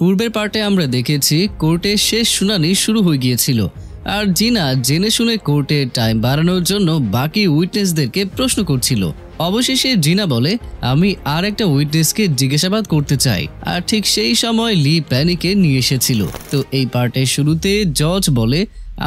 পূর্বের পার্টে আমরা দেখেছি কোর্টে শেষ শুনানি শুরু হয়ে গিয়েছিল আর জিনা জেনে শুনে কোর্টে টাইম বাড়ানোর জন্য বাকি উইটনেসদেরকে প্রশ্ন করছিল। অবশেষে জিনা বলে, আমি আর একটা উইটনেসকে জিজ্ঞাসাবাদ করতে চাই। আর ঠিক সেই সময় লি প্যানিকে নিয়ে এসেছিল। তো এই পার্টের শুরুতে জজ বলে,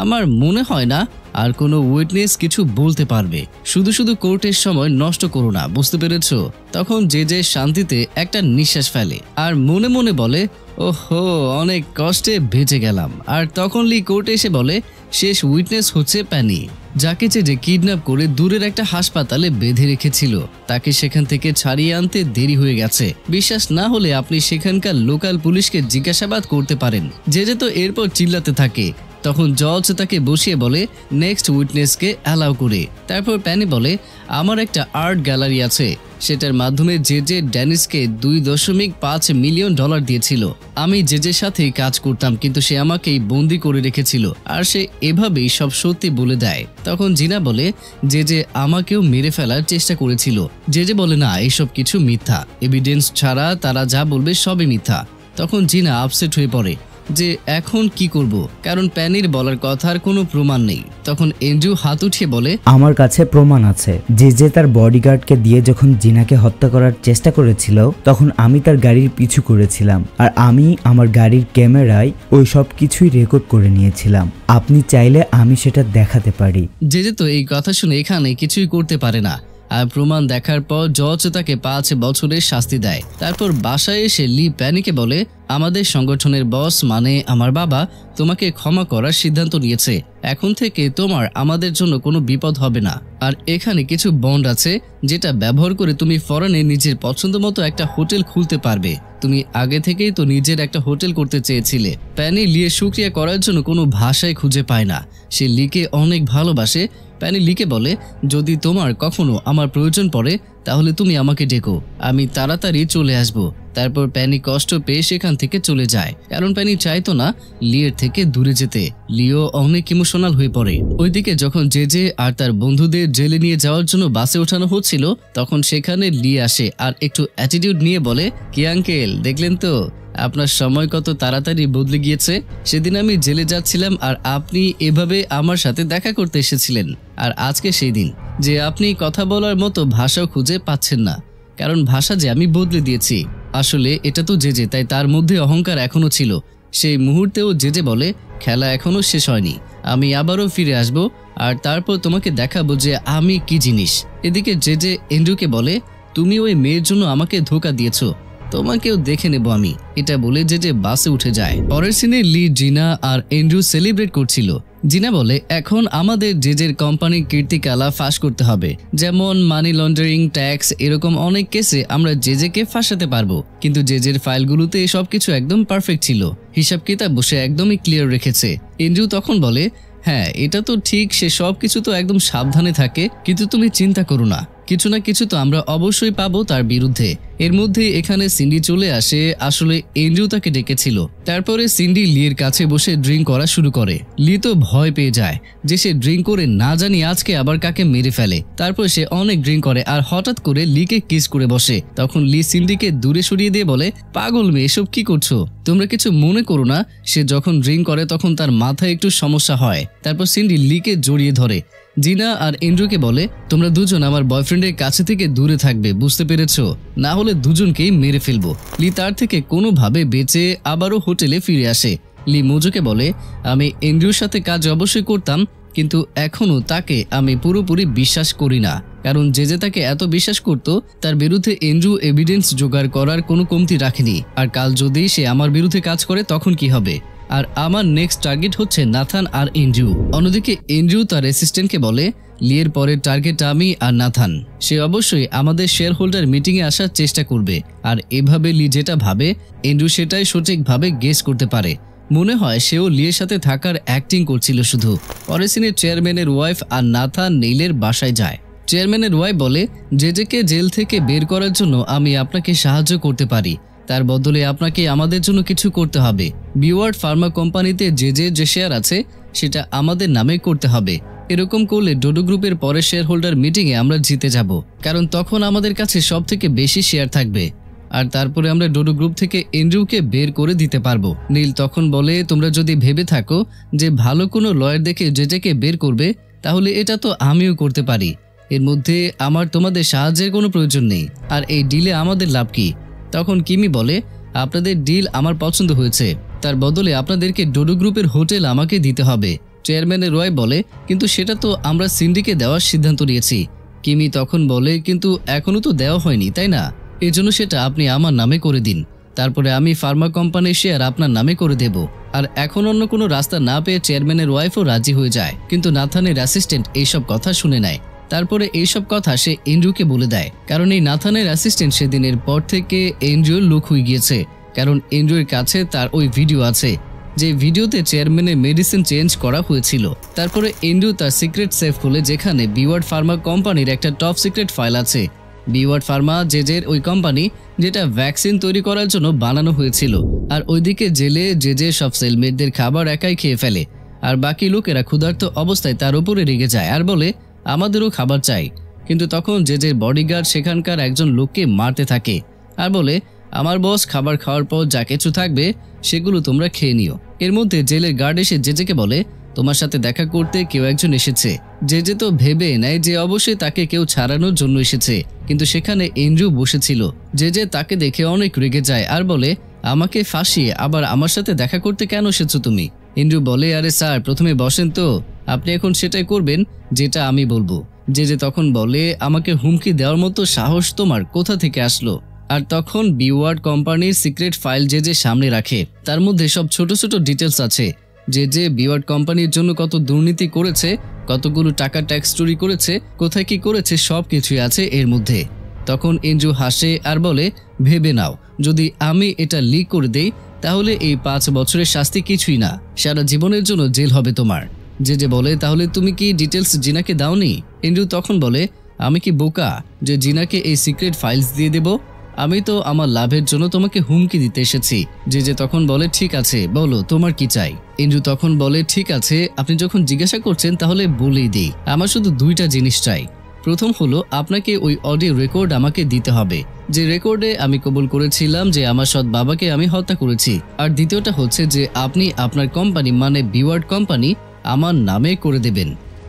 আমার মনে হয় না আর কোনো উইটনেস কিছু বলতে পারবে, শুধু শুধু কোর্টের সময় নষ্ট করো না, বুঝতে পেরেছ? তখন যে শান্তিতে একটা নিঃশ্বাস ফেলে আর মনে মনে বলে, ওহো, অনেক কষ্টে বেঁচে গেলাম। আর তখন লি কোর্টে এসে বলে, শেষ উইটনেস হচ্ছে প্যানি, যাকে যে কিডন্যাপ করে দূরের একটা হাসপাতালে বেঁধে রেখেছিল। তাকে সেখান থেকে ছাড়িয়ে আনতে দেরি হয়ে গেছে। বিশ্বাস না হলে আপনি সেখানকার লোকাল পুলিশকে জিজ্ঞাসাবাদ করতে পারেন। যে তো এরপর চিল্লাতে থাকে। তখন জজ তাকে বসিয়ে বলে, নেক্সট উইটনেসকে অ্যালাউ করে। তারপর প্যানি বলে, আমার একটা আর্ট গ্যালারি আছে, সেটার মাধ্যমে যে ড্যানিসকে $2.5 মিলিয়ন দিয়েছিল। আমি জেজের সাথে কাজ করতাম, কিন্তু সে আমাকেই বন্দি করে রেখেছিল আর সে এভাবেই সব সত্যি বলে দেয়। তখন জিনা বলে, যে আমাকেও মেরে ফেলার চেষ্টা করেছিল। যে বলে, না, এইসব কিছু মিথ্যা, এভিডেন্স ছাড়া তারা যা বলবে সবই মিথ্যা। তখন জিনা আপসেট হয়ে পড়ে যে এখন কি করব, কারণ প্যানির বলার কথার কোনো প্রমাণ নেই। তখন এন্ড্রু হাত উঠিয়ে বলে, আমার কাছে প্রমাণ আছে। যে তার বডিগার্ডকে দিয়ে যখন জিনাকে হত্যা করার চেষ্টা করেছিল, তখন আমি তার গাড়ির পিছু করেছিলাম আর আমি আমার গাড়ির ক্যামেরায় ওই সব কিছুই রেকর্ড করে নিয়েছিলাম। আপনি চাইলে আমি সেটা দেখাতে পারি। যে তো এই কথা শুনে এখানে কিছুই করতে পারে না আর প্রমাণ দেখার পর জজ তাকে 5 বছরের শাস্তি দেয়। তারপর বাসায় এসে লি প্যানিকে বলে, আমাদের সংগঠনের বস মানে আমার বাবা তোমাকে ক্ষমা করার সিদ্ধান্ত নিয়েছে। এখন থেকে তোমার আমাদের জন্য কোনো বিপদ হবে না। আর এখানে কিছু বন্ড আছে যেটা ব্যবহার করে তুমি ফরেনে নিজের পছন্দ মতো একটা হোটেল খুলতে পারবে। তুমি আগে থেকেই তো নিজের একটা হোটেল করতে চেয়েছিলে। প্যানি লিয়ে শুকরিয়া করার জন্য কোনো ভাষায় খুঁজে পায় না। সে লিকে অনেক ভালোবাসে। প্যানি লিকে বলে, যদি তোমার কখনো আমার প্রয়োজন পড়ে তাহলে তুমি আমাকে ডেকো, আমি তাড়াতাড়ি চলে আসব। তারপর প্যানি কষ্ট পেয়ে সেখান থেকে চলে যায়, কারণ প্যানি চাইতো না লিয়ের থেকে দূরে যেতে। লিও অনেক ইমোশনাল হয়ে পড়ে। ওইদিকে যখন যে আর তার বন্ধুদের জেলে নিয়ে যাওয়ার জন্য বাসে ওঠানো হচ্ছিল, তখন সেখানে লি আসে আর একটু অ্যাটিটিউড নিয়ে বলে, কি আঙ্কেল, দেখলেন তো আপনার সময় কত তাড়াতাড়ি বদলে গিয়েছে। সেদিন আমি জেলে যাচ্ছিলাম আর আপনি এভাবে আমার সাথে দেখা করতে এসেছিলেন। আর আজকে সেই দিন যে আপনি কথা বলার মতো ভাষাও খুঁজে পাচ্ছেন না, কারণ ভাষা যে আমি বদলে দিয়েছি। আসলে এটা তো যে তাই তার মধ্যে অহংকার এখনো ছিল। সেই মুহূর্তেও যে বলে, খেলা এখনো শেষ হয়নি, আমি আবারও ফিরে আসব আর তারপর তোমাকে দেখাবো যে আমি কি জিনিস। এদিকে যে এন্ড্রুকে বলে, তুমি ওই মেয়ের জন্য আমাকে ধোঁকা দিয়েছো, তোমাকেও দেখে নেব আমি। এটা বলে যে বাসে উঠে যায়। পরের সিনে লি, জিনা আর এন্ড্রু সেলিব্রেট করছিল। জিনা বলে, এখন আমাদের জেজের কোম্পানির কীর্তিকলা ফাঁস করতে হবে, যেমন মানি লন্ডারিং, ট্যাক্স, এরকম অনেক কেসে আমরা জেজেকে ফাঁসাতে পারবো। কিন্তু জেজের ফাইলগুলোতে সবকিছু একদম পারফেক্ট ছিল, হিসাব কিতাব বসে একদমই ক্লিয়ার রেখেছে। এন্ড্রু তখন বলে, হ্যাঁ এটা তো ঠিক, সে সবকিছু তো একদম সাবধানে থাকে, কিন্তু তুমি চিন্তা করো না, কিছু না কিছু তো আমরা অবশ্যই পাবো তার বিরুদ্ধে। এর মধ্যে এখানে সিন্ডি চলে আসে। আসলে এন্ড্রু তাকে ডেকেছিল। তারপরে সিন্ডি লির কাছে বসে ড্রিঙ্ক করা শুরু করে। লি তো ভয় পেয়ে যায় যে সে ড্রিঙ্ক করে না জানি আজকে আবার কাকে মেরে ফেলে। তারপর সে অনেক ড্রিঙ্ক করে আর হঠাৎ করে লিকে কিস করে বসে। তখন লি সিন্ডিকে দূরে সরিয়ে দিয়ে বলে, পাগল মেয়ে, এসব কি করছো? তোমরা কিছু মনে করো না। সে যখন ড্রিঙ্ক করে তখন তার মাথায় একটু সমস্যা হয়। তারপর সিন্ডি লিকে জড়িয়ে ধরে। জিনা আর এন্ড্রুকে বলে, তোমরা দুজন আমার বয়ফ্রেন্ডের কাছে থেকে দূরে থাকবে, বুঝতে পেরেছো? না হলে দুজনকেই মেরে ফেলবো। লি তার থেকে কোনোভাবে বেঁচে আবারও হোটেলে ফিরে আসে। লি মোজোকে বলে, আমি এন্ড্রুর সাথে কাজ অবশ্যই করতাম, কিন্তু এখনো তাকে আমি পুরোপুরি বিশ্বাস করি না, কারণ যে তাকে এত বিশ্বাস করত তার বিরুদ্ধে এন্ড্রু এভিডেন্স জোগাড় করার কোনো কমতি রাখেনি। আর কাল যদি সে আমার বিরুদ্ধে কাজ করে তখন কি হবে? আর আমার নেক্সট টার্গেট হচ্ছে নাথান আর এন্ড্রু। অন্যদিকে এন্ড্রু তার অ্যাসিস্ট্যান্টকে বলে, লিয়ের পরের টার্গেট আমি আর নাথান। সে অবশ্যই আমাদের শেয়ার হোল্ডার মিটিংয়ে আসার চেষ্টা করবে। আর এভাবে লি যেটা ভাবে এন্ড্রু সেটাই সঠিকভাবে গেস করতে পারে। মনে হয় সেও লিয়ের সাথে থাকার অ্যাক্টিং করছিল শুধু। পরের সিনে চেয়ারম্যানের ওয়াইফ আর নাথান নেইলের বাসায় যায়। চেয়ারম্যানের ওয়াইফ বলে, জেজেকে জেল থেকে বের করার জন্য আমি আপনাকে সাহায্য করতে পারি, তার বদলে আপনাকে আমাদের জন্য কিছু করতে হবে। বিওয়ার্ড ফার্মা কোম্পানিতে যে শেয়ার আছে সেটা আমাদের নামে করতে হবে। এরকম করলে ডোডো গ্রুপের পরের শেয়ার হোল্ডার মিটিংয়ে আমরা জিতে যাব, কারণ তখন আমাদের কাছে সব থেকে বেশি শেয়ার থাকবে। আর তারপরে আমরা ডোডো গ্রুপ থেকে এন্ড্রুকে বের করে দিতে পারবো। নীল তখন বলে, তোমরা যদি ভেবে থাকো যে ভালো কোনো লয়ার দেখে জেজেকে বের করবে, তাহলে এটা তো আমিও করতে পারি। এর মধ্যে আমার তোমাদের সাহায্যের কোনো প্রয়োজন নেই। আর এই ডিলে আমাদের লাভ কি? তখন কিমি বলে, আপনাদের ডিল আমার পছন্দ হয়েছে, তার বদলে আপনাদেরকে ডোডো গ্রুপের হোটেল আমাকে দিতে হবে। চেয়ারম্যানের রয় বলে, কিন্তু সেটা তো আমরা সিন্ডিকে দেওয়ার সিদ্ধান্ত নিয়েছি। কিমি তখন বলে, কিন্তু এখনো তো দেওয়া হয়নি, তাই না? এজন্য সেটা আপনি আমার নামে করে দিন, তারপরে আমি ফার্মা কোম্পানির শেয়ার আপনার নামে করে দেব। আর এখন অন্য কোনো রাস্তা না পেয়ে চেয়ারম্যানের ওয়াইফও রাজি হয়ে যায়, কিন্তু নাথানের অ্যাসিস্ট্যান্ট এইসব কথা শুনে নেয়। তারপরে এইসব কথা সে এন্ড্রুকে বলে দেয়, কারণ এই নাথানের অ্যাসিস্ট্যান্ট সেদিনের পর থেকে এন্ড্রুর লোক হয়ে গিয়েছে। কারণ এন্ড্রুর কাছে তার ওই ভিডিও আছে, যে ভিডিওতে চেয়ারম্যানের মেডিসিন চেঞ্জ করা হয়েছিল। তারপরে এন্ড্রু তার সিক্রেট সেফ খুলে, যেখানে বিওয়ার্ড ফার্মা কোম্পানির একটা টপ সিক্রেট ফাইল আছে। বিওয়ার্ড ফার্মা জেজের ওই কোম্পানি, যেটা ভ্যাকসিন তৈরি করার জন্য বানানো হয়েছিল। আর ওইদিকে জেলে জেজে সব সেলমেটদের খাবার একাই খেয়ে ফেলে, আর বাকি লোকেরা ক্ষুধার্ত অবস্থায় তার উপরে রেগে যায় আর বলে, আমাদেরও খাবার চাই। কিন্তু তখন জেজের বডিগার্ড সেখানকার একজন লোককে মারতে থাকে আর বলে, আমার বস খাবার খাওয়ার পর যা কিছু থাকবে সেগুলো তোমরা খেয়ে নিও। এর মধ্যে জেলের গার্ড এসে জেজেকে বলে, তোমার সাথে দেখা করতে কেউ একজন এসেছে। জেজে তো ভেবে নেয় যে অবশ্যই তাকে কেউ ছাড়ানোর জন্য এসেছে, কিন্তু সেখানে এন্ড্রু বসেছিল। জেজে তাকে দেখে অনেক রেগে যায় আর বলে, আমাকে ফাঁসিয়ে আবার আমার সাথে দেখা করতে কেন এসেছো তুমি? এন্ড্রু বলে, আরে স্যার, প্রথমে বসেন তো, আপনি এখন সেটাই করবেন যেটা আমি বলবো। জেজে তখন বলে, আমাকে হুমকি দেওয়ার মতো সাহস তোমার কোথা থেকে আসলো? আর তখন বিওয়ার্ড কোম্পানির সিক্রেট ফাইল জেজে সামনে রাখে, তার মধ্যে সব ছোট ছোট ডিটেলস আছে। যে বিওয়ার্ড কোম্পানির জন্য কত দুর্নীতি করেছে, কতগুলো টাকা ট্যাক্স চুরি করেছে, কোথায় কি করেছে, সব কিছুই আছে এর মধ্যে। তখন এন্ড্রু হাসে আর বলে, ভেবে নাও, যদি আমি এটা লিক করে দেই তাহলে এই 5 বছরের শাস্তি কিছুই না, সারা জীবনের জন্য জেল হবে তোমার। জেজে বলে, তাহলে তুমি কি ডিটেলস জিনাকে দাওনি? এন্ড্রু তখন বলে, আমি কি বোকা যে জিনাকে এই সিক্রেট ফাইলস দিয়ে দেব? আমি তো আমার লাভের জন্য তোমাকে হুমকি দিতে এসেছি। জেজে তখন বলে, ঠিক আছে, বলো তোমার কি চাই? এন্ড্রু তখন বলে, ঠিক আছে, আপনি যখন জিজ্ঞাসা করছেন তাহলে বলেই দিই, আমার শুধু 2টা জিনিস চাই। প্রথম হলো, আপনাকে ওই অডিও রেকর্ড আমাকে দিতে হবে, যে রেকর্ডে আমি কবুল করেছিলাম যে আমার সৎ বাবাকে আমি হত্যা করেছি। আর দ্বিতীয়টা হচ্ছে যে আপনি আপনার কোম্পানি মানে বিওয়ার্ড কোম্পানি আমার নামে করে দেবেন।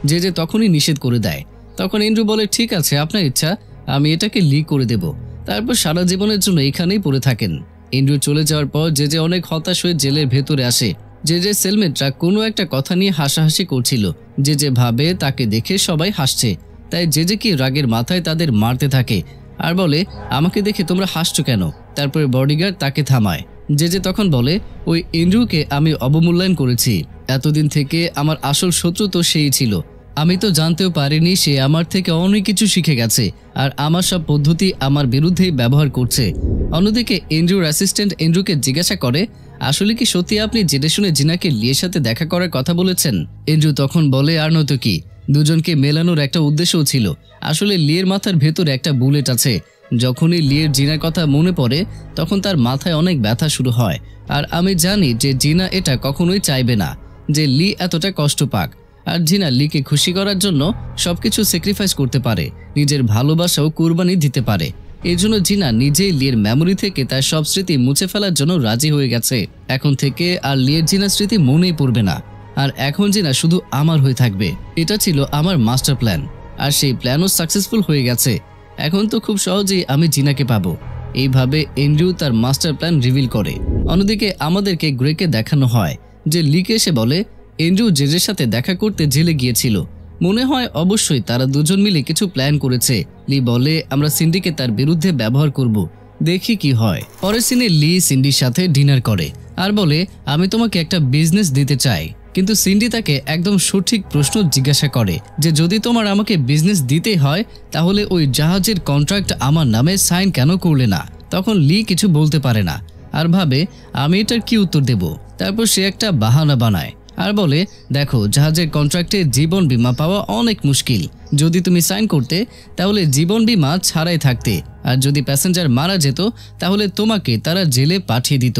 জেজে তখনই নিষেধ করে দেয়। তখন এন্ড্রু বলে, ঠিক আছে, আপনার ইচ্ছা, আমি এটাকে লিক করে দেব। তারপর সারা জীবনের জন্য এখানেই পড়ে থাকেন। এন্ড্রু চলে যাওয়ার পর জেজে অনেক হতাশ হয়ে জেলের ভেতরে আসে। জেজের সেলমেটরা কোনো একটা কথা নিয়ে হাসাহাসি করছিল। জেজে ভাবে তাকে দেখে সবাই হাসছে, তাই জেজে কি রাগের মাথায় তাদের মারতে থাকে আর বলে, আমাকে দেখে তোমরা হাসছো কেন? তারপরে বডিগার্ড তাকে থামায়। জেজে তখন বলে, ওই এন্ড্রুকে আমি অবমূল্যায়ন করেছি। এতদিন থেকে আমার আসল শত্রু তো সেই ছিল। আমি তো জানতেও পারিনি সে আমার থেকে অনেক কিছু শিখে গেছে আর আমার সব পদ্ধতি আমার বিরুদ্ধেই ব্যবহার করছে। অন্যদিকে এন্ড্রুর অ্যাসিস্ট্যান্ট এন্ড্রুকে জিজ্ঞাসা করে, আসলে কি সত্যি আপনি জেনে শুনে জিনাকে লিয়ের সাথে দেখা করার কথা বলেছেন? এন্ড্রু তখন বলে, আর নয়তো কি, দুজনকে মেলানোর একটা উদ্দেশ্যও ছিল। আসলে লিয়ের মাথার ভেতরে একটা বুলেট আছে। যখনই লিয়ের জিনার কথা মনে পড়ে তখন তার মাথায় অনেক ব্যথা শুরু হয়। আর আমি জানি যে জিনা এটা কখনোই চাইবে না যে লি এতটা কষ্ট পাক। আর জিনা লিকে খুশি করার জন্য সবকিছু স্যাক্রিফাইস করতে পারে, নিজের ভালোবাসাও কুরবানি দিতে পারে। এই জন্য জিনা নিজেই লিয়ের মেমোরি থেকে তার সব স্মৃতি মুছে ফেলার জন্য রাজি হয়ে গেছে। এখন থেকে আর লিয়ের জিনার স্মৃতি মনেই পড়বে না, আর এখন জিনা শুধু আমার হয়ে থাকবে। এটা ছিল আমার মাস্টার প্ল্যান, আর সেই প্ল্যানও সাকসেসফুল হয়ে গেছে। এখন তো খুব সহজেই আমি জিনাকে পাবো। এইভাবে এন্ড্রু তার মাস্টার প্ল্যান রিভিল করে। অন্যদিকে আমাদেরকে গ্রেকে দেখানো হয় যে লিকে এসে বলে, এন্ড্রু জেজের সাথে দেখা করতে জেলে গিয়েছিল। মনে হয় অবশ্যই তারা দুজন মিলে কিছু প্ল্যান করেছে। লি বলে, আমরা সিন্ডিকে তার বিরুদ্ধে ব্যবহার করব, দেখি কি হয়। পরের সিনে লি সিন্ডির সাথে ডিনার করে আর বলে, আমি তোমাকে একটা বিজনেস দিতে চাই। কিন্তু সিন্ডি তাকে একদম সঠিক প্রশ্ন জিজ্ঞাসা করে যে যদি তোমার আমাকে বিজনেস দিতে হয় তাহলে ওই জাহাজের কন্ট্রাক্ট আমার নামে সাইন কেন করলে না? তখন লি কিছু বলতে পারে না আর ভাবে আমি এটার কি উত্তর দেব। তারপর সে একটা বাহানা বানায় আর বলে, দেখো, জাহাজের কন্ট্রাক্টে জীবন বীমা পাওয়া অনেক মুশকিল। যদি তুমি সাইন করতে তাহলে জীবন বীমা ছাড়াই থাকতে, আর যদি প্যাসেঞ্জার মারা যেত তাহলে তোমাকে তারা জেলে পাঠিয়ে দিত।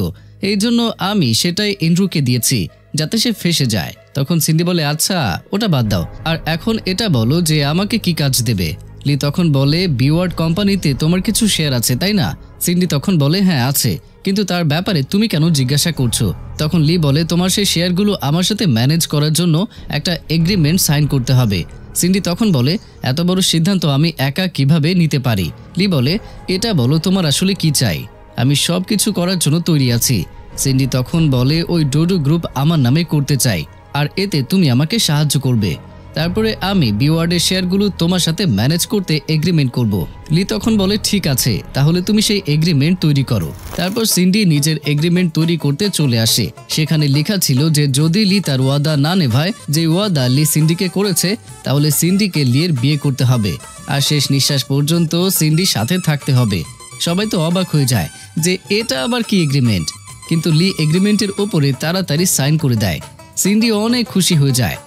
এই জন্য আমি সেটাই এন্ড্রুকে দিয়েছি যাতে সে ফেসে যায়। তখন সিন্ডি বলে, আচ্ছা, ওটা বাদ দাও, আর এখন এটা বলো যে আমাকে কি কাজ দেবে। লি তখন বলে, বিওয়ার্ড কোম্পানিতে তোমার কিছু শেয়ার আছে তাই না? সিন্ডি তখন বলে হ্যাঁ আছে, কিন্তু তার ব্যাপারে তুমি কেন জিজ্ঞাসা করছো? তখন লি বলে তোমার সেই শেয়ারগুলো আমার সাথে ম্যানেজ করার জন্য একটা এগ্রিমেন্ট সাইন করতে হবে। সিন্ডি তখন বলে এত বড় সিদ্ধান্ত আমি একা কিভাবে নিতে পারি? লি বলে এটা বলো তোমার আসলে কি চাই, আমি সব কিছু করার জন্য তৈরি আছি। সিন্ডি তখন বলে ওই ডোডো গ্রুপ আমার নামে করতে চাই, আর এতে তুমি আমাকে সাহায্য করবে। তারপরে আমি বিওয়ার্ডের শেয়ারগুলো তোমার সাথে ম্যানেজ করতে এগ্রিমেন্ট করব। লি তখন বলে ঠিক আছে, তাহলে তুমি সেই এগ্রিমেন্ট তৈরি করো। তারপর সিন্ডি নিজের এগ্রিমেন্ট তৈরি করতে চলে আসে। সেখানে লেখা ছিল যে যদি লি তার ওয়াদা না নেভায়, যে ওয়াদা লি সিন্ডিকে করেছে, তাহলে সিন্ডিকে লিয়ের বিয়ে করতে হবে আর শেষ নিঃশ্বাস পর্যন্ত সিন্ডির সাথে থাকতে হবে। সবাই তো অবাক হয়ে যায় যে এটা আবার কি এগ্রিমেন্ট, কিন্তু লি এগ্রিমেন্টের ওপরে তাড়াতাড়ি সাইন করে দেয়। সিন্ডি অনেক খুশি হয়ে যায়।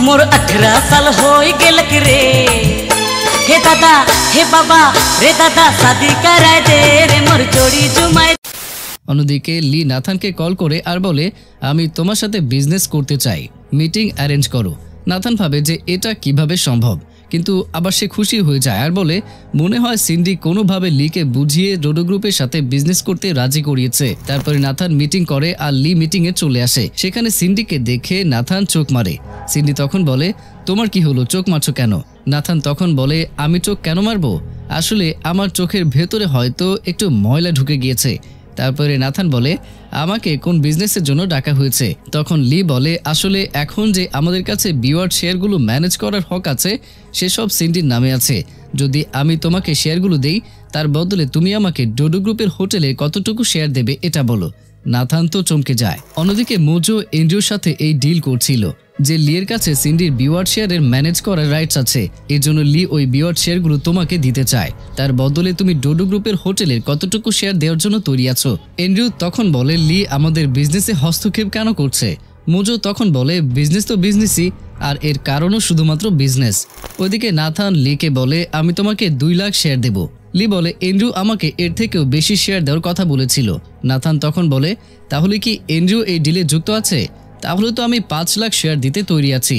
मोर 18 साल होई गेलक रे, हे दादा हे बाबा रे दादा शादी कराय दे रे मोर जोड़ी जुमाय। অন্যদিকে লি নাথানকে কল করে আর বলে আমি তোমার সাথে বিজনেস করতে চাই, মিটিং অ্যারেঞ্জ করো। নাথান ভাবে যে এটা কিভাবে সম্ভব, কিন্তু আবার সে খুশি হয়ে যায় আর বলে মনে হয় সিন্ডি কোনোভাবে লিকে বুঝিয়ে ডোডো গ্রুপের সাথে বিজনেস করতে রাজি করিয়েছে। তারপরে নাথান মিটিং করে আর লি মিটিংয়ে চলে আসে। সেখানে সিন্ডিকে দেখে নাথান চোখ মারে। সিন্ডি তখন বলে তোমার কি হলো, চোখ মারছো কেন? নাথান তখন বলে আমি চোখ কেন মারবো, আসলে আমার চোখের ভেতরে হয়তো একটু ময়লা ঢুকে গিয়েছে। তারপরে নাথান বলে আমাকে কোন বিজনেসের জন্য ডাকা হয়েছে? তখন লি বলে আসলে এখন যে আমাদের কাছে বিওয়ার্ড শেয়ারগুলো ম্যানেজ করার হক আছে সেসব সিন্ডির নামে আছে। যদি আমি তোমাকে শেয়ারগুলো দেই, তার বদলে তুমি আমাকে ডোডো গ্রুপের হোটেলে কতটুকু শেয়ার দেবে এটা বলো। নাথান তো চমকে যায়। অন্যদিকে মোজো এন্ড্রিউর সাথে এই ডিল করছিল যে লিয়ের কাছে সিন্ডির বিওয়ার্ড শেয়ারের ম্যানেজ করার রাইটস আছে, এর জন্য লি ওই বিওয়ার্ড শেয়ারগুলো তোমাকে দিতে চায়। তার বদলে তুমি ডোডো গ্রুপের হোটেলের কতটুকু শেয়ার দেওয়ার জন্য তৈরি আছো। এন্ড্রিউ তখন বলে লি আমাদের বিজনেসে হস্তক্ষেপ কেন করছে? মোজো তখন বলে বিজনেস তো বিজনেসই, আর এর কারণও শুধুমাত্র বিজনেস। ওইদিকে নাথান লিকে বলে আমি তোমাকে 2 লাখ শেয়ার দেব। লি বলে এন্ড্রিউ আমাকে এর থেকেও বেশি শেয়ার দেওয়ার কথা বলেছিল। নাথান তখন বলে তাহলে কি এন্ড্রিউ এই ডিলে যুক্ত আছে? তাহলে তো আমি 5 লাখ শেয়ার দিতে তৈরি আছি।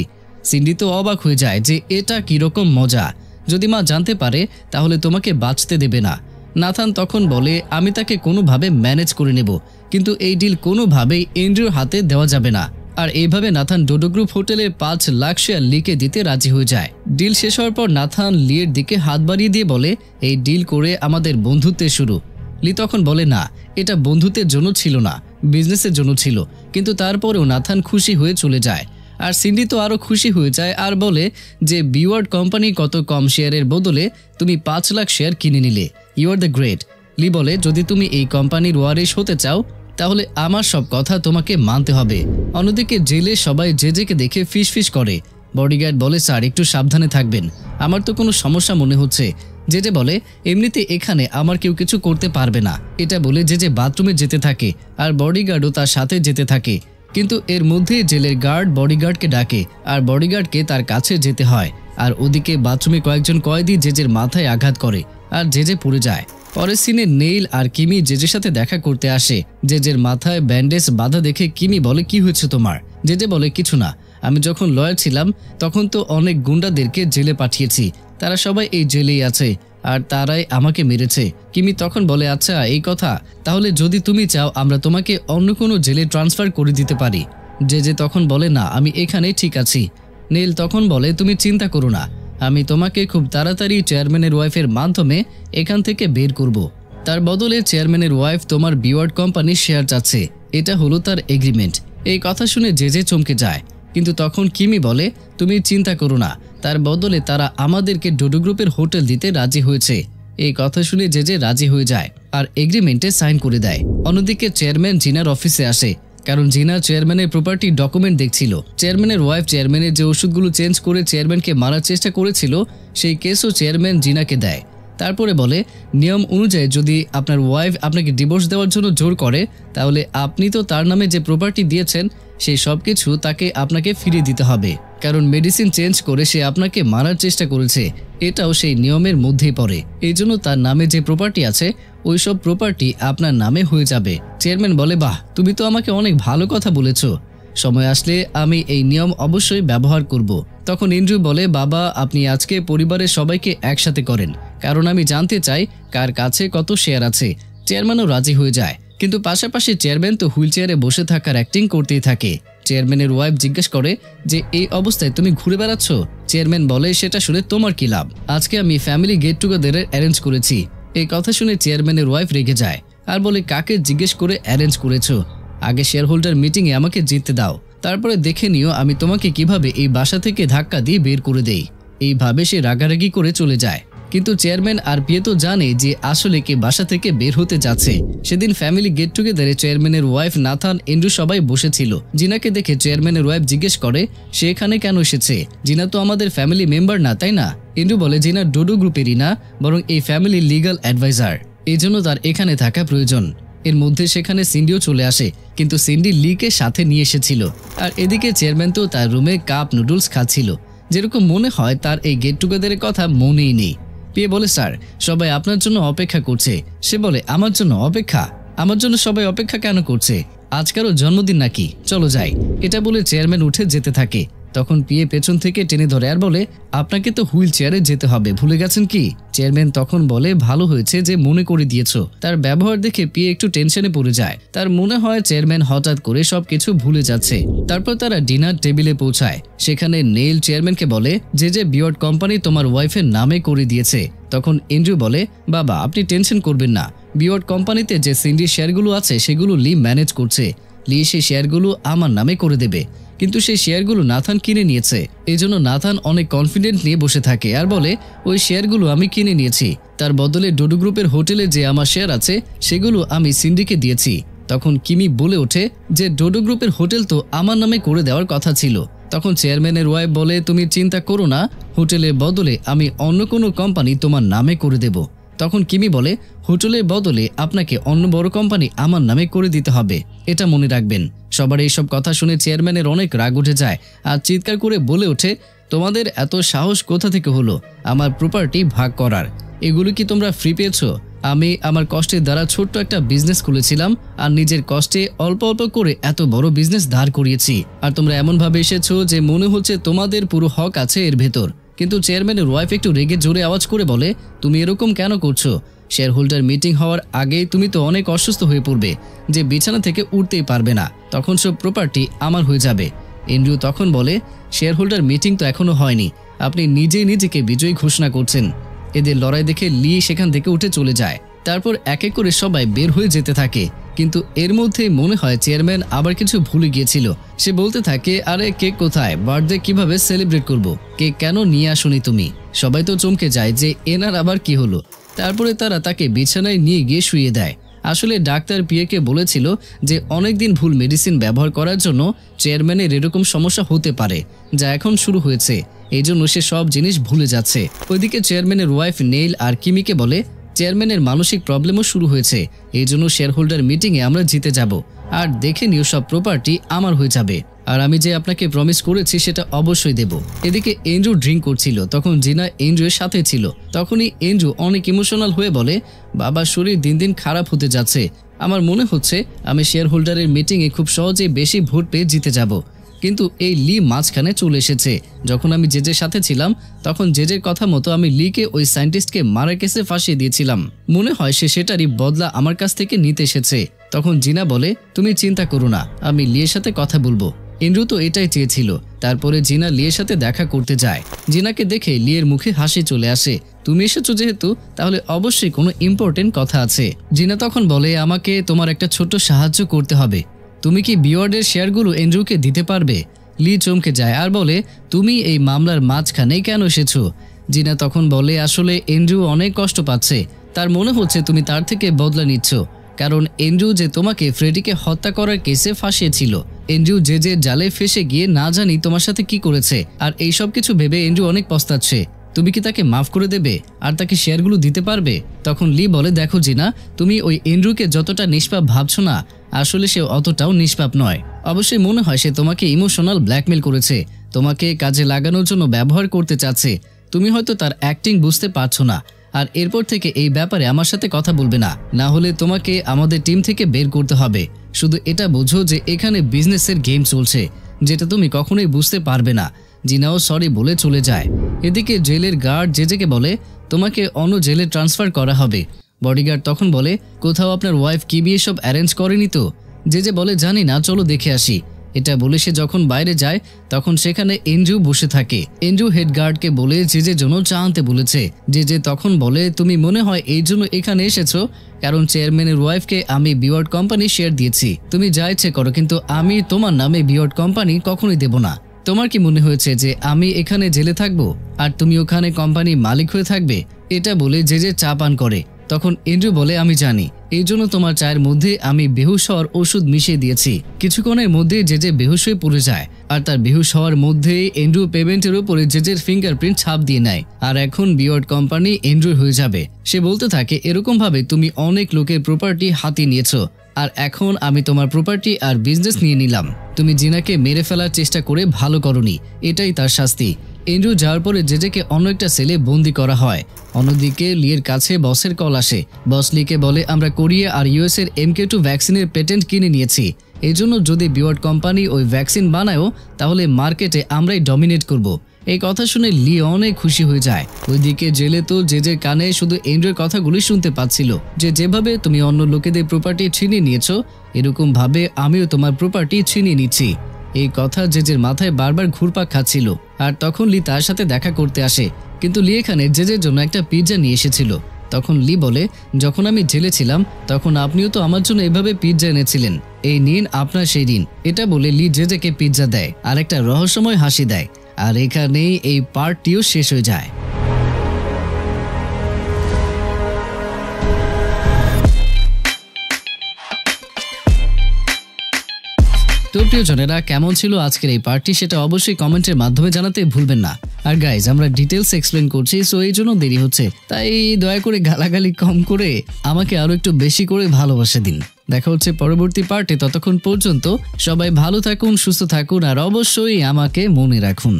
সিন্ডি তো অবাক হয়ে যায় যে এটা কিরকম মজা, যদি মা জানতে পারে তাহলে তোমাকে বাঁচতে দেবে না। নাথান তখন বলে আমি তাকে কোনোভাবে ম্যানেজ করে নেব, কিন্তু এই ডিল কোনোভাবেই এন্ড্রিউর হাতে দেওয়া যাবে না। আর এইভাবে নাথান ডোডো গ্রুপ হোটেলের 5 লাখ শেয়ার লিকে দিতে রাজি হয়ে যায়। ডিল শেষ হওয়ার পর নাথান লিয়ের দিকে হাত বাড়িয়ে দিয়ে বলে এই ডিল করে আমাদের বন্ধুত্বের শুরু। লি তখন বলে না, এটা বন্ধুত্বের জন্য ছিল না, বিজনেসের জন্য ছিল। কিন্তু তারপরেও নাথান খুশি হয়ে চলে যায়। আর সিন্ডি তো আরও খুশি হয়ে যায় আর বলে যে বিওয়ার্ড কোম্পানি কত কম শেয়ারের বদলে তুমি 5 লাখ শেয়ার কিনে নিলে, ইউ আর দ্য গ্রেট। লি বলে যদি তুমি এই কোম্পানির ওয়ারিশ হতে চাও তাহলে আমার সব কথা তোমাকে মানতে হবে। অন্যদিকে জেলে সবাই জেজেকে দেখে ফিস ফিস করে। বডিগার্ড বলে স্যার একটু সাবধানে থাকবেন, আমার তো কোনো সমস্যা মনে হচ্ছে। জেজে বলে এমনিতে এখানে আমার কেউ কিছু করতে পারবে না। এটা বলে জেজে বাথরুমে যেতে থাকে আর বডিগার্ডও তার সাথে যেতে থাকে। কিন্তু এর মধ্যে জেলের গার্ড বডিগার্ডকে ডাকে আর বডিগার্ডকে তার কাছে যেতে হয়। আর ওদিকে বাথরুমে কয়েকজন কয়েদি জেজের মাথায় আঘাত করে আর জেজে পড়ে যায়। পরের সিনে নেইল আর কিমি জেজের সাথে দেখা করতে আসে। জেজের মাথায় ব্যান্ডেজ বাঁধা দেখে কিমি বলে কি হয়েছে তোমার? জেজে বলে কিছু না, আমি যখন লয়ার ছিলাম তখন তো অনেক গুন্ডাদেরকে জেলে পাঠিয়েছি, তারা সবাই এই জেলেই আছে আর তারাই আমাকে মেরেছে। কিমি তখন বলে আচ্ছা এই কথা, তাহলে যদি তুমি চাও আমরা তোমাকে অন্য কোনো জেলে ট্রান্সফার করে দিতে পারি। জেজে তখন বলে না, আমি এখানেই ঠিক আছি। নেইল তখন বলে তুমি চিন্তা করো না, আমি তোমাকে খুব তাড়াতাড়ি চেয়ারম্যানের ওয়াইফের মাধ্যমে এখান থেকে বের করব। তার বদলে চেয়ারম্যানের ওয়াইফ তোমার বিওয়ার্ড কোম্পানির শেয়ার চাচ্ছে, এটা হলো তার এগ্রিমেন্ট। এই কথা শুনে জেজে চমকে যায়। কিন্তু তখন কিমি বলে তুমি চিন্তা করো না, তার বদলে তারা আমাদেরকে ডোডো গ্রুপের হোটেল দিতে রাজি হয়েছে। এই কথা শুনে জেজে রাজি হয়ে যায় আর এগ্রিমেন্টে সাইন করে দেয়। অন্যদিকে চেয়ারম্যান জিনার অফিসে আসে, কারণ জিনা চেয়ারম্যানের প্রপার্টি ডকুমেন্ট দেখছিল। চেয়ারম্যানের ওয়াইফ চেয়ারম্যানের যে ওষুধগুলো চেঞ্জ করে চেয়ারম্যানকে মারার চেষ্টা করেছিল সেই কেসও চেয়ারম্যান জিনাকে দেয়। তারপরে বলে নিয়ম অনুযায়ী যদি আপনার ওয়াইফ আপনাকে ডিভোর্স দেওয়ার জন্য জোর করে তাহলে আপনি তো তার নামে যে প্রপার্টি দিয়েছেন সেই সব কিছু তাকে আপনাকে ফিরিয়ে দিতে হবে, কারণ মেডিসিন চেঞ্জ করে সে আপনাকে মারার চেষ্টা করেছে, এটাও সেই নিয়মের মধ্যেই পড়ে। এই জন্য তার নামে যে প্রপার্টি আছে ওইসব প্রপার্টি আপনার নামে হয়ে যাবে। চেয়ারম্যান বলে বাহ, তুমি তো আমাকে অনেক ভালো কথা বলেছ, সময় আসলে আমি এই নিয়ম অবশ্যই ব্যবহার করব। তখন এন্ড্রু বলে বাবা আপনি আজকে পরিবারের সবাইকে একসাথে করেন, কারণ আমি জানতে চাই কার কাছে কত শেয়ার আছে। চেয়ারম্যানও রাজি হয়ে যায়, কিন্তু পাশাপাশি চেয়ারম্যান তো হুইল চেয়ারে বসে থাকার অ্যাক্টিং করতেই থাকে। চেয়ারম্যানের ওয়াইফ জিজ্ঞেস করে যে এই অবস্থায় তুমি ঘুরে বেড়াচ্ছ? চেয়ারম্যান বলে সেটা শুনে তোমার কি লাভ, আজকে আমি ফ্যামিলি গেট টুগেদারের অ্যারেঞ্জ করেছি। এই কথা শুনে চেয়ারম্যানের ওয়াইফ রেগে যায় আর বলে কাকে জিজ্ঞেস করে অ্যারেঞ্জ করেছো? আগে শেয়ার হোল্ডার মিটিংয়ে আমাকে জিততে দাও, তারপরে দেখে নিও আমি তোমাকে কিভাবে এই বাসা থেকে ধাক্কা দিয়ে বের করে দেই। এইভাবে সে রাগারাগি করে চলে যায়। কিন্তু চেয়ারম্যান আর পিয়ে তো জানে যে আসলে কে বাসা থেকে বের হতে যাচ্ছে। সেদিন ফ্যামিলি গেট টুগেদারে চেয়ারম্যানের ওয়াইফ, নাথান, এন্ড্রু সবাই বসেছিল। জিনাকে দেখে চেয়ারম্যানের ওয়াইফ জিজ্ঞেস করে সে এখানে কেন এসেছে? জিনা তো আমাদের ফ্যামিলি মেম্বার না, তাই না? এন্ড্রু বলে জিনা ডোডো গ্রুপেরই না, বরং এই ফ্যামিলির লিগ্যাল অ্যাডভাইজার, এই জন্য তার এখানে থাকা প্রয়োজন। এর মধ্যে সেখানে সিন্ডিও চলে আসে, কিন্তু সিন্ডি লিকে সাথে নিয়ে এসেছিল। আর এদিকে চেয়ারম্যান তো তার রুমে কাপ নুডলস খাচ্ছিল, যেরকম মনে হয় তার এই গেট টুগেদারের কথা মনেই নেই। পিয়ে বলে স্যার, সবাই আপনার জন্য অপেক্ষা করছে। সে বলে আমার জন্য অপেক্ষা? আমার জন্য সবাই অপেক্ষা কেন করছে? আজ কারো জন্মদিন নাকি? চলো যাই। এটা বলে চেয়ারম্যান উঠে যেতে থাকে। তখন পিয়ে পেছন থেকে টেনে ধরে আর বলে আপনাকে তো হুইল চেয়ারে যেতে হবে, ভুলে গেছেন কি? চেয়ারম্যান তখন বলে ভালো হয়েছে যে মনে করে দিয়েছো। তার ব্যবহার দেখে পিয়ে একটু টেনশনে পড়ে যায়। তার মনে হয় চেয়ারম্যান হঠাৎ করে সবকিছু ভুলে যাচ্ছে। তারপর তারা ডিনার টেবিলে পৌঁছায়। সেখানে নেইল চেয়ারম্যানকে বলে যে বিয়র্ড কোম্পানি তোমার ওয়াইফের নামে করে দিয়েছে। তখন এন্ড্রু বলে বাবা আপনি টেনশন করবেন না, বিয়র্ড কোম্পানিতে যে সিন্ডি শেয়ারগুলো আছে সেগুলো লি ম্যানেজ করছে। লি সেই শেয়ারগুলো আমার নামে করে দেবে। কিন্তু সেই শেয়ারগুলো নাথান কিনে নিয়েছে। এই জন্য নাথান অনেক কনফিডেন্ট নিয়ে বসে থাকে আর বলে ওই শেয়ারগুলো আমি কিনে নিয়েছি, তার বদলে ডোডো গ্রুপের হোটেলে যে আমার শেয়ার আছে সেগুলো আমি সিন্ডিকে দিয়েছি। তখন কিমি বলে ওঠে যে ডোডো গ্রুপের হোটেল তো আমার নামে করে দেওয়ার কথা ছিল। তখন চেয়ারম্যানের ওয়াইফ বলে তুমি চিন্তা করো না, হোটেলের বদলে আমি অন্য কোনো কোম্পানি তোমার নামে করে দেব। তখন কিমি বলে হোটেলের বদলে আপনাকে অন্য বড় কোম্পানি আমার নামে করে দিতে হবে, এটা মনে রাখবেন। সবার এইসব কথা শুনে চেয়ারম্যানের অনেক রাগ উঠে যায় আর চিৎকার করে বলে ওঠে তোমাদের এত সাহস কোথা থেকে হলো আমার প্রপার্টি ভাগ করার? এগুলো কি তোমরা ফ্রি পেয়েছো? আমি আমার কষ্টের দ্বারা ছোট্ট একটা বিজনেস খুলেছিলাম আর নিজের কষ্টে অল্প অল্প করে এত বড় বিজনেস দাঁড় করিয়েছি, আর তোমরা এমনভাবে এসেছো যে মনে হচ্ছে তোমাদের পুরো হক আছে এর ভেতর। কিন্তু চেয়ারম্যানের ওয়াইফ একটু রেগে জোরে আওয়াজ করে বলে তুমি এরকম কেন করছো? শেয়ার হোল্ডার মিটিং হওয়ার আগেই তুমি তো অনেক অসুস্থ হয়ে পড়বে যে বিছানা থেকে উঠতেই পারবে না, তখন সব প্রপার্টি আমার হয়ে যাবে। এন্ড্রু তখন বলে শেয়ার হোল্ডার মিটিং তো এখনো হয়নি, আপনি নিজেই নিজেকে বিজয়ী ঘোষণা করছেন। এদের লড়াই দেখে লি সেখান থেকে উঠে চলে যায়। তারপর এক এক করে সবাই বের হয়ে যেতে থাকে। কিন্তু এর মধ্যে মনে হয় চেয়ারম্যান আবার কিছু ভুলে গিয়েছিল। সে বলতে থাকে আরে কেক কোথায়, বার্থডে কিভাবে সেলিব্রেট করব, কেক কেন নিয়ে আসুনি তুমি? সবাই তো চমকে যায় যে এনার আবার কি হলো। তারপরে তারা তাকে বিছানায় নিয়ে গিয়ে শুইয়ে দেয়। আসলে ডাক্তার পিয়েকে বলেছিল যে অনেকদিন ভুল মেডিসিন ব্যবহার করার জন্য চেয়ারম্যানের এরকম সমস্যা হতে পারে, যা এখন শুরু হয়েছে। এই জন্য সে সব জিনিস ভুলে যাচ্ছে। ওইদিকে চেয়ারম্যানের ওয়াইফ নেইল আর কিমিকে বলে চেয়ারম্যানের মানসিক প্রবলেমও শুরু হয়েছে, এই জন্য শেয়ার হোল্ডার মিটিংয়ে আমরা জিতে যাব আর দেখে নিও সব প্রপার্টি আমার হয়ে যাবে, আর আমি যে আপনাকে প্রমিস করেছি সেটা অবশ্যই দেব। এদিকে এন্ড্রু ড্রিঙ্ক করছিল, তখন জিনা এন্ড্রুয়ের সাথে ছিল। তখনই এন্ড্রু অনেক ইমোশনাল হয়ে বলে বাবার শরীর দিন দিন খারাপ হতে যাচ্ছে, আমার মনে হচ্ছে আমি শেয়ার হোল্ডারের মিটিংয়ে খুব সহজে বেশি ভোট পেয়ে জিতে যাব। কিন্তু এই লি মাঝখানে চলে এসেছে। যখন আমি জেজের সাথে ছিলাম তখন জেজের কথা মতো আমি লিকে ওই সায়েন্টিস্টকে মারার কেসে ফাঁসিয়ে দিয়েছিলাম। মনে হয় সে সেটারই বদলা আমার কাছ থেকে নিতে এসেছে। তখন জিনা বলে তুমি চিন্তা করো না, আমি লিয়ের সাথে কথা বলবো। এন্ড্রু তো এটাই চেয়েছিল। তারপরে জিনা লিয়ের সাথে দেখা করতে যায়। জিনাকে দেখে লিয়ের মুখে হাসি চলে আসে। তুমি এসেছো যেহেতু তাহলে অবশ্যই কোনো ইম্পর্টেন্ট কথা আছে। জিনা তখন বলে আমাকে তোমার একটা ছোট্ট সাহায্য করতে হবে, তুমি কি বিওয়ার্ডের শেয়ারগুলো এন্ড্রুকে দিতে পারবে? লি চমকে যায় আর বলে তুমি এই মামলার মাঝখানে কেন এসেছো? জিনা তখন বলে আসলে এন্ড্রু অনেক কষ্ট পাচ্ছে, তার মনে হচ্ছে তুমি তার থেকে বদলা নিচ্ছ, কারণ এন্ড্রু যে তোমাকে ফ্রেডিকে হত্যা করার কেসে ফাঁসিয়েছিল। এন্ড্রু যে জালে ফেসে গিয়ে না জানি তোমার সাথে কি করেছে, আর এই সব কিছু ভেবে এন্ড্রু অনেক পস্তাচ্ছে। তুমি কি তাকে মাফ করে দেবে আর তাকে শেয়ারগুলো দিতে পারবে? তখন লি বলে দেখো জিনা, তুমি ওই এন্ড্রুকে যতটা নিষ্পাপ ভাবছো না, আসলে সে অতটাও নিষ্পাপ নয়। অবশ্যই মনে হয় সে তোমাকে ইমোশনাল ব্ল্যাকমেল করেছে, তোমাকে কাজে লাগানোর জন্য ব্যবহার করতে চাচ্ছে। তুমি হয়তো তার অ্যাক্টিং বুঝতে পারছো না, আর এরপর থেকে এই ব্যাপারে আমার সাথে কথা বলবে না, না হলে তোমাকে আমাদের টিম থেকে বের করতে হবে। শুধু এটা বোঝো যে এখানে বিজনেসের গেম চলছে, যেটা তুমি কখনোই বুঝতে পারবে না। জিনাও সরি বলে চলে যায়। এদিকে জেলের গার্ড জেজেকে বলে তোমাকে অন্য জেলে ট্রান্সফার করা হবে, বডিগার্ড তখন বলে, কোথাও আপনার ওয়াইফ কি বিয়ে সব অ্যারেঞ্জ করেনি তো? যে বলে, জানি না, চলো দেখে আসি। এটা বলে সে যখন বাইরে যায় তখন সেখানে এন্ড্রু বসে থাকে। এন্ড্রু হেড গার্ডকে বলে যে জন্য চা আনতে বলেছে। যে তখন বলে, তুমি মনে হয় এই জন্য এখানে এসেছো, কারণ চেয়ারম্যানের ওয়াইফকে আমি বিওয়ার্ড কোম্পানি শেয়ার দিয়েছি। তুমি যা ইচ্ছে করো, কিন্তু আমি তোমার নামে বিওয়ার্ড কোম্পানি কখনোই দেব না। তোমার কি মনে হয়েছে যে আমি এখানে জেলে থাকবো আর তুমি ওখানে কোম্পানি মালিক হয়ে থাকবে? এটা বলে যে চা পান করে। তখন এন্ড্রু বলে, আমি জানি, এই জন্য তোমার চায়ের মধ্যে আমি বেহুশ হওয়ার ওষুধ মিশিয়ে দিয়েছি। কিছুক্ষণের মধ্যে যে বেহুশ হয়ে পড়ে যায়, আর তার বেহুশ হওয়ার মধ্যে এন্ড্রু পেমেন্টের উপরে জেজের ফিঙ্গারপ্রিন্ট ছাপ দিয়ে নেয়, আর এখন বিওয়ার্ড কোম্পানি এন্ড্রু হয়ে যাবে। সে বলতে থাকে, এরকম ভাবে তুমি অনেক লোকের প্রপার্টি হাতিয়ে নিয়েছো, আর এখন আমি তোমার প্রপার্টি আর বিজনেস নিয়ে নিলাম। তুমি জিনাকে মেরে ফেলার চেষ্টা করে ভালো করনি, এটাই তার শাস্তি। এন্ড্রু যাওয়ার পরে জেজেকে অন্য একটা সেলে বন্দি করা হয়। অন্যদিকে লির কাছে বসের কল আসে। বস লিকে বলে, আমরা কোরিয়া আর ইউএস এর MK2 ভ্যাকসিনের পেটেন্ট কিনে নিয়েছি। এই জন্য যদি বিওয়ার্ড কোম্পানি ওই ভ্যাকসিন বানায়ও তাহলে মার্কেটে আমরাই ডমিনেট করব। এই কথা শুনে লি অনেক খুশি হয়ে যায়। ওইদিকে জেলে তো জেজের কানে শুধু এন্ড্রুর কথাগুলি শুনতে পাচ্ছিল, যেভাবে তুমি অন্য লোকেদের প্রপার্টি ছিনিয়ে নিয়েছো, এরকম ভাবে আমিও তোমার প্রপার্টি ছিনিয়ে নিচ্ছি। এই কথা জেজের মাথায় বারবার ঘুরপাক খাচ্ছিল। আর তখন লি তার সাথে দেখা করতে আসে, কিন্তু লি এখানে জেজের জন্য একটা পিৎজা নিয়ে এসেছিল। তখন লি বলে, যখন আমি জেলে ছিলাম তখন আপনিও তো আমার জন্য এভাবে পিৎজা এনেছিলেন, এই নিন আপনার সেই ঋণ। এটা বলে লি জেজেকে পিৎজা দেয় আর একটা রহস্যময় হাসি দেয়। আর এখানেই এই পার্টটিও শেষ হয়ে যায়। তো প্রিয়জনেরা, কেমন ছিল আজকের এই পার্টটি সেটা অবশ্যই কমেন্টের মাধ্যমে জানাতে ভুলবেন না। আর গাইজ, আমরা ডিটেলস এক্সপ্লেন করছি, সো এই জন্য দেরি হচ্ছে, তাই দয়া করে গালাগালি কম করে আমাকে আরো একটু বেশি করে ভালোবাসা দিন। দেখা হচ্ছে পরবর্তী পার্টে। ততক্ষণ পর্যন্ত সবাই ভালো থাকুন, সুস্থ থাকুন, আর অবশ্যই আমাকে মনে রাখুন।